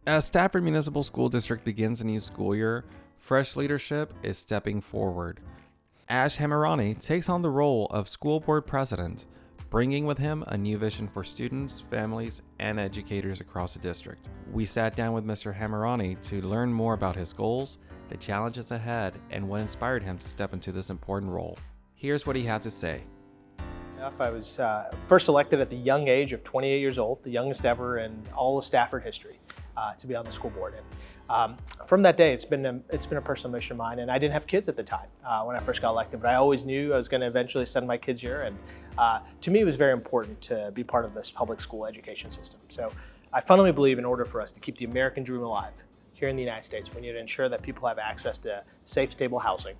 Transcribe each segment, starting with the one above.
As Stafford Municipal School District begins a new school year, fresh leadership is stepping forward. Hamirani takes on the role of school board president, bringing with him a new vision for students, families, and educators across the district. We sat down with Mr. Hamirani to learn more about his goals, the challenges ahead, and what inspired him to step into this important role. Here's what he had to say. I was first elected at the young age of 28 years old, the youngest ever in all of Stafford history, to be on the school board. And from that day, it's been a personal mission of mine. And I didn't have kids at the time when I first got elected, but I always knew I was going to eventually send my kids here. And to me, it was very important to be part of this public school education system. So I fundamentally believe in order for us to keep the American dream alive here in the United States, we need to ensure that people have access to safe, stable housing,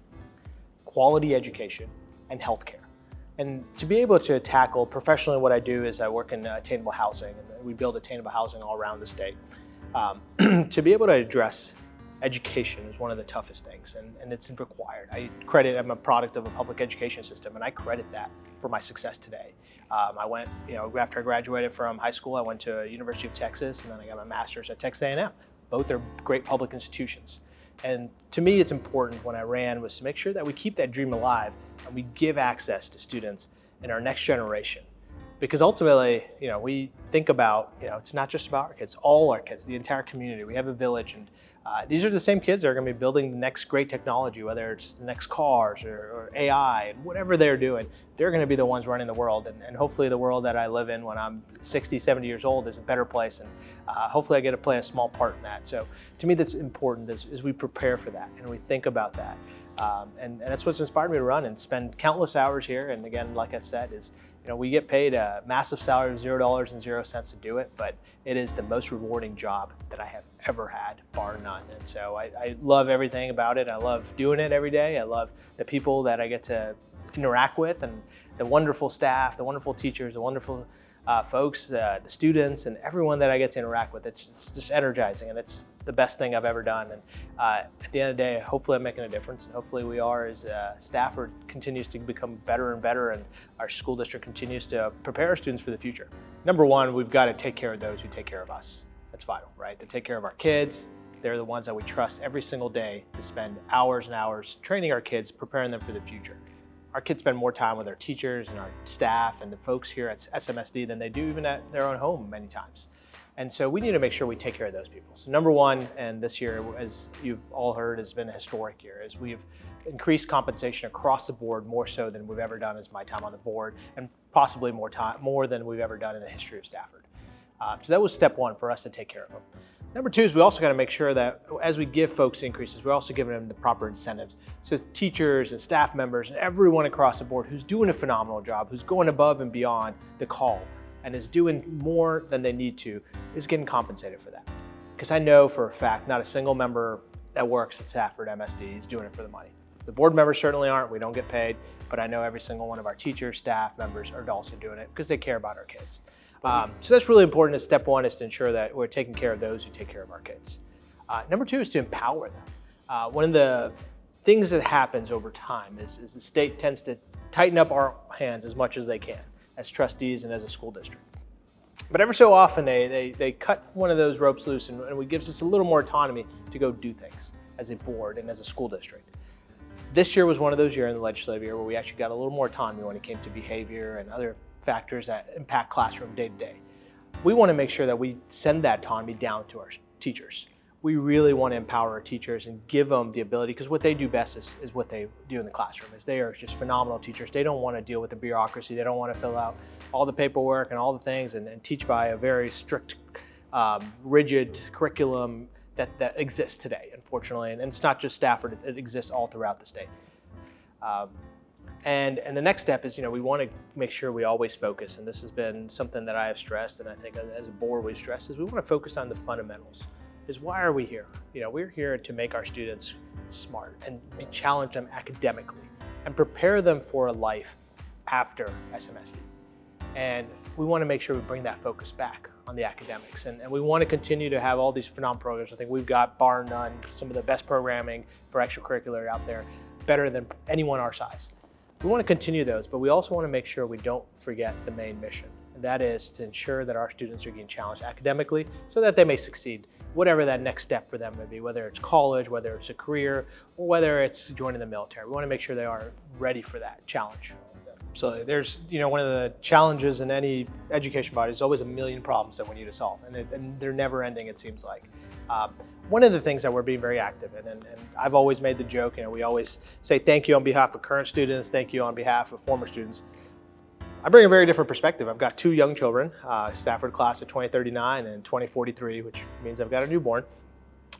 quality education, and healthcare. And to be able to tackle professionally, what I do is I work in attainable housing, and we build attainable housing all around the state. To be able to address education is one of the toughest things, and it's required. I'm a product of a public education system, and I credit that for my success today. I went, after I graduated from high school, I went to University of Texas, and then I got my master's at Texas A&M. Both are great public institutions. And to me, it's important when I ran was to make sure that we keep that dream alive and we give access to students in our next generation. Because ultimately, we think about, it's not just about our kids, all our kids, the entire community. We have a village, and these are the same kids that are going to be building the next great technology, whether it's the next cars or AI and whatever they're doing. They're going to be the ones running the world, and hopefully the world that I live in when I'm 60, 70 years old is a better place, and hopefully I get to play a small part in that. So to me, that's important as we prepare for that and we think about that. And that's what's inspired me to run and spend countless hours here. And again, like I've said, is we get paid a massive salary of $0.00 to do it, but it is the most rewarding job that I have ever had, bar none. And so I love everything about it. I love doing it every day. I love the people that I get to interact with, and the wonderful staff, the wonderful teachers, the wonderful folks, the students, and everyone that I get to interact with. It's just energizing, and it's the best thing I've ever done. And at the end of the day, hopefully I'm making a difference, and hopefully we are, as Stafford continues to become better and better, and our school district continues to prepare our students for the future. Number one, we've got to take care of those who take care of us. That's vital, right? To take care of our kids. They're the ones that we trust every single day to spend hours and hours training our kids, preparing them for the future. Our kids spend more time with our teachers and our staff and the folks here at SMSD than they do even at their own home many times. And so we need to make sure we take care of those people. So number one, and this year, as you've all heard, has been a historic year, as we've increased compensation across the board more so than we've ever done as my time on the board, and possibly more than we've ever done in the history of Stafford. So that was step one for us to take care of them. Number two is we also got to make sure that as we give folks increases, we're also giving them the proper incentives. So teachers and staff members and everyone across the board who's doing a phenomenal job, who's going above and beyond the call and is doing more than they need to, is getting compensated for that. Because I know for a fact, not a single member that works at Stafford MSD is doing it for the money. The board members certainly aren't, we don't get paid, but I know every single one of our teachers, staff members are also doing it because they care about our kids. So that's really important. As step one is to ensure that we're taking care of those who take care of our kids. Number two is to empower them. One of the things that happens over time is the state tends to tighten up our hands as much as they can as trustees and as a school district. But ever so often they cut one of those ropes loose, and it gives us a little more autonomy to go do things as a board and as a school district. This year was one of those years in the legislative year where we actually got a little more autonomy when it came to behavior and other factors that impact classroom day to day. We want to make sure that we send that autonomy down to our teachers. We really want to empower our teachers and give them the ability, because what they do best is what they do in the classroom. Is they are just phenomenal teachers. They don't want to deal with the bureaucracy. They don't want to fill out all the paperwork and all the things and teach by a very strict, rigid curriculum that exists today, unfortunately. And it's not just Stafford, it exists all throughout the state. And the next step is, we want to make sure we always focus, and this has been something that I have stressed, and I think as a board we've stressed, is we want to focus on the fundamentals. Is why are we here? We're here to make our students smart and challenge them academically and prepare them for a life after SMSD. And we want to make sure we bring that focus back on the academics. And we want to continue to have all these phenomenal programs. I think we've got, bar none, some of the best programming for extracurricular out there, better than anyone our size. We want to continue those, but we also want to make sure we don't forget the main mission, and that is to ensure that our students are getting challenged academically so that they may succeed whatever that next step for them would be, whether it's college, whether it's a career, or whether it's joining the military. We want to make sure they are ready for that challenge. So there's, one of the challenges in any education body is always a million problems that we need to solve, and they're never ending, it seems like. One of the things that we're being very active in, and I've always made the joke, we always say thank you on behalf of current students, thank you on behalf of former students. I bring a very different perspective. I've got 2 young children, Stafford class of 2039 and 2043, which means I've got a newborn.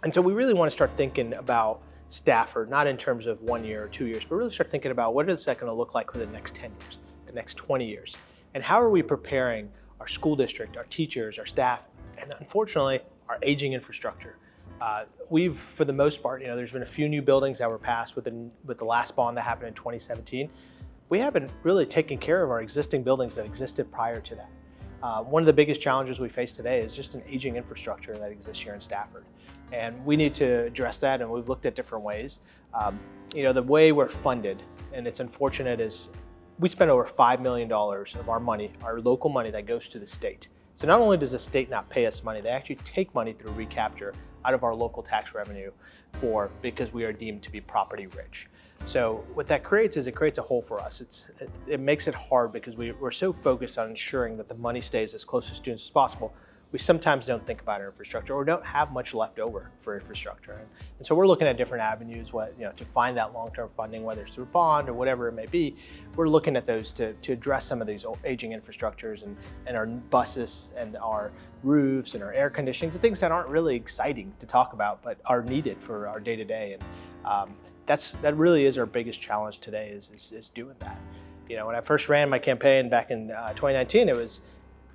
And so we really want to start thinking about Stafford, not in terms of 1 year or 2 years, but really start thinking about what is that going to look like for the next 10 years, the next 20 years, and how are we preparing our school district, our teachers, our staff, and unfortunately, our aging infrastructure. We've, for the most part, there's been a few new buildings that were passed with the last bond that happened in 2017. We haven't really taken care of our existing buildings that existed prior to that. One of the biggest challenges we face today is just an aging infrastructure that exists here in Stafford. And we need to address that, and we've looked at different ways. The way we're funded, and it's unfortunate, is we spend over $5 million of our money, our local money, that goes to the state. So not only does the state not pay us money, they actually take money through recapture out of our local tax revenue because we are deemed to be property rich. So what that creates is it creates a hole for us. It makes it hard because we're so focused on ensuring that the money stays as close to students as possible. We sometimes don't think about our infrastructure or don't have much left over for infrastructure. And so we're looking at different avenues to find that long-term funding, whether it's through bond or whatever it may be. We're looking at those to address some of these aging infrastructures and our buses and our roofs and our air conditioning, the things that aren't really exciting to talk about but are needed for our day-to-day. And that really is our biggest challenge today is doing that. When I first ran my campaign back in 2019,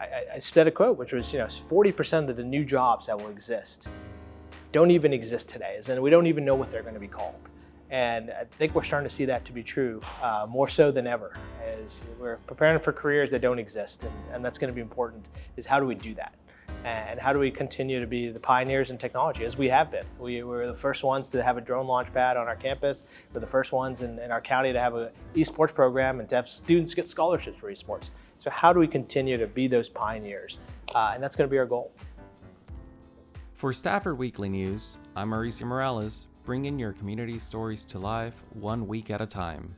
I said a quote, which was, 40% of the new jobs that will exist don't even exist today, and we don't even know what they're going to be called. And I think we're starting to see that to be true more so than ever, as we're preparing for careers that don't exist, and that's going to be important, is how do we do that? And how do we continue to be the pioneers in technology, as we have been? We were the first ones to have a drone launch pad on our campus. We're the first ones in our county to have an esports program and to have students get scholarships for esports. So how do we continue to be those pioneers? And that's going to be our goal. For Stafford Weekly News, I'm Mauricio Morales, bringing your community stories to life 1 week at a time.